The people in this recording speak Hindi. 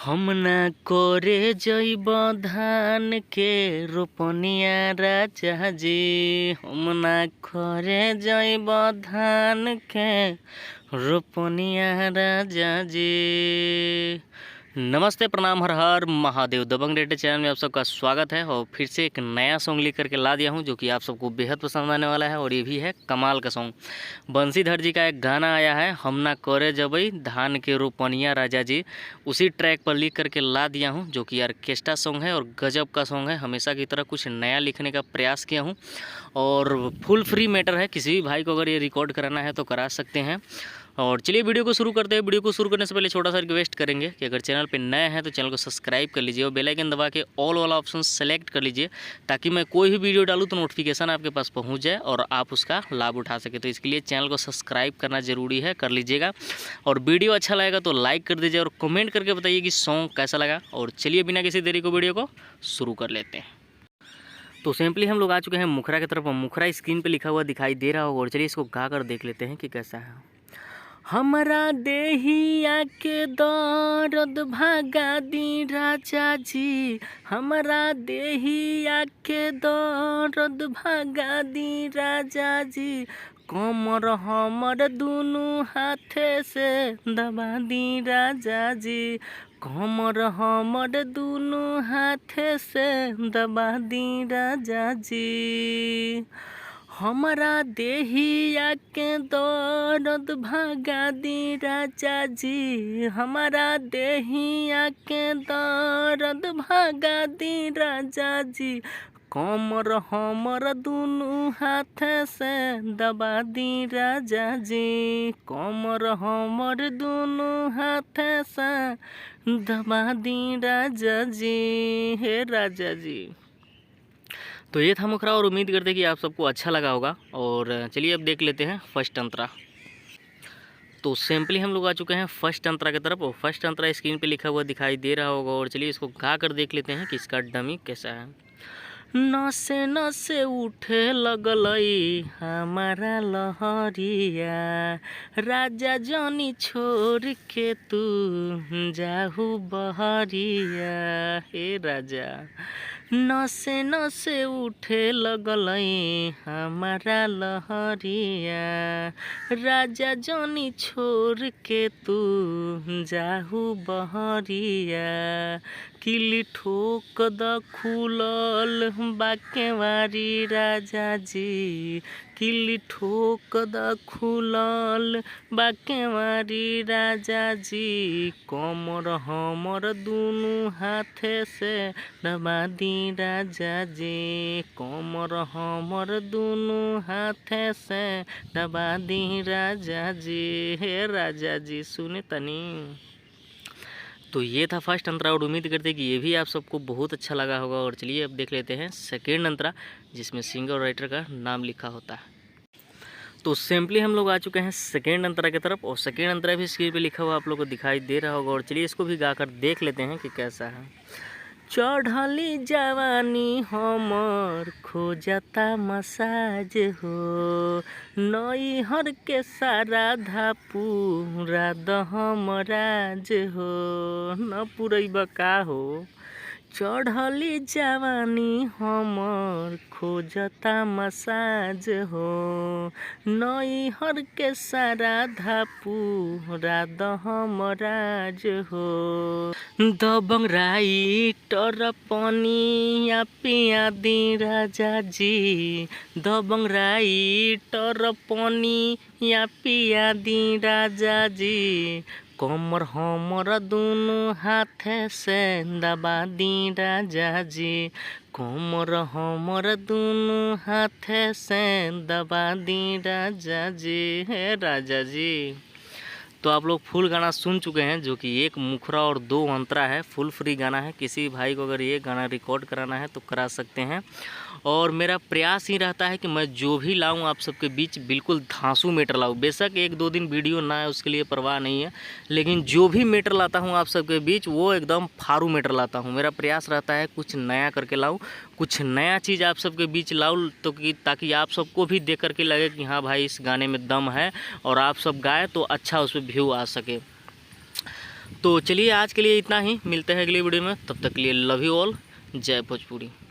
हम ना करे जइब धान के रोपनिया राजा जी। हम ना करे जइब धान के रोपनिया राजा जी। नमस्ते, प्रणाम, हर हर महादेव। दबंग रेडियो चैनल में आप सबका स्वागत है और फिर से एक नया सॉन्ग लेकर के ला दिया हूं जो कि आप सबको बेहद पसंद आने वाला है। और ये भी है कमाल का सॉन्ग। बंसीधर जी का एक गाना आया है, हम ना करे जबई धान के रोपनिया राजा जी। उसी ट्रैक पर लिख करके ला दिया हूं जो कि ऑर्केस्ट्रा सॉन्ग है और गजब का सॉन्ग है। हमेशा की तरह कुछ नया लिखने का प्रयास किया हूँ और फुल फ्री मैटर है। किसी भी भाई को अगर ये रिकॉर्ड कराना है तो करा सकते हैं। और चलिए वीडियो को शुरू करते हैं। वीडियो को शुरू करने से पहले छोटा सा रिक्वेस्ट करेंगे कि अगर चैनल पे नए हैं तो चैनल को सब्सक्राइब कर लीजिए और बेल आइकन दबा के ऑल वाला ऑप्शन सेलेक्ट कर लीजिए ताकि मैं कोई भी वीडियो डालूँ तो नोटिफिकेशन आपके पास पहुंच जाए और आप उसका लाभ उठा सके। तो इसके लिए चैनल को सब्सक्राइब करना ज़रूरी है, कर लीजिएगा। और वीडियो अच्छा लगेगा तो लाइक कर दीजिए और कमेंट करके बताइए कि सॉन्ग कैसा लगा। और चलिए बिना किसी देरी को वीडियो को शुरू कर लेते हैं। तो सिंपली हम लोग आ चुके हैं मुखरा की तरफ। मुखरा स्क्रीन पे लिखा हुआ दिखाई दे रहा होगा और चलिए इसको गा कर देख लेते हैं कि कैसा है। हमरा देहिया के दर्द भागा दी राजा जी। हमरा देहिया के दर्द भागा दी राजा जी। कमर हमर दुनू हाथे से दबा दी राजा जी। कमर हमर दुनू हाथे से दबा दी राजा जी। हमरा देहिया के दर्द भागा दी राजा जी। हमरा देहिया के दर्द भागा दी राजा जी। कमर हमर दुनू हाथ से दबा दी राजा जी। कमर हमर दुनू हाथ से दबा दी राजा जी। हे राजा जी। तो ये था मुखरा और उम्मीद करते हैं कि आप सबको अच्छा लगा होगा। और चलिए अब देख लेते हैं फर्स्ट अंतरा। तो सिंपली हम लोग आ चुके हैं फर्स्ट अंतरा की तरफ और फर्स्ट अंतरा स्क्रीन पे लिखा हुआ दिखाई दे रहा होगा। और चलिए इसको गा कर देख लेते हैं कि इसका डमी कैसा है। नसे नसे उठे लगलई हमारा लहरिया। राजा जनी छोड़ के तू जाहू बहरिया। हे राजा। नसे नसे उठे लगलई हमारा लहरिया। राजा जनी छोड़ के तू जाहू बहरिया। किली ठोक द खुलल बाकेवारी राजा जी। किली ठोक द खुलल बाकेवारी राजा जी। कमर हमर दुनू हाथे से दबा दी राजा जी। कमर हमर दुनू हाथे से दबा दी राजा जी। हे राजा जी सुने तनी। तो ये था फर्स्ट अंतरा और उम्मीद करते हैं कि ये भी आप सबको बहुत अच्छा लगा होगा। और चलिए अब देख लेते हैं सेकेंड अंतरा जिसमें सिंगर और राइटर का नाम लिखा होता है। तो सिंपली हम लोग आ चुके हैं सेकेंड अंतरा की तरफ और सेकेंड अंतरा भी स्क्रीन पे लिखा हुआ आप लोग को दिखाई दे रहा होगा। और चलिए इसको भी गा कर देख लेते हैं कि कैसा है। चढ़ली जवानी हमर खोजता मसाज हो। नैहर के सारा पूरा दहमराज हो। न पुरैब का हो। चढ़ली जवानी हमर खोजता मसाज हो। नैहर के सारा पूरा दहमराज हो। दबंग राइटर पनिया पिया दी राजा जी। दबंग राइटर पनिया पिया दी राजा जी। कमर हमर दुनू हाथे से दबा दी राजा जी। कमर हमर दुनू हाथे से दबा दी राजा जी। हे राजा जी। तो आप लोग फुल गाना सुन चुके हैं जो कि एक मुखरा और दो अंतरा है। फुल फ्री गाना है। किसी भाई को अगर ये गाना रिकॉर्ड कराना है तो करा सकते हैं। और मेरा प्रयास ही रहता है कि मैं जो भी लाऊं आप सबके बीच बिल्कुल धांसू मैटर लाऊं। बेशक एक दो दिन वीडियो ना है उसके लिए परवाह नहीं है, लेकिन जो भी मैटर लाता हूं आप सबके बीच वो एकदम फारू मैटर लाता हूं। मेरा प्रयास रहता है कुछ नया करके लाऊं, कुछ नया चीज़ आप सबके बीच लाऊं तो कि ताकि आप सबको भी देख करके लगे कि हाँ भाई इस गाने में दम है और आप सब गाए तो अच्छा उस पर व्यू आ सके। तो चलिए आज के लिए इतना ही, मिलते हैं अगली वीडियो में, तब तक के लिए लव यू ऑल, जय भोजपुरी।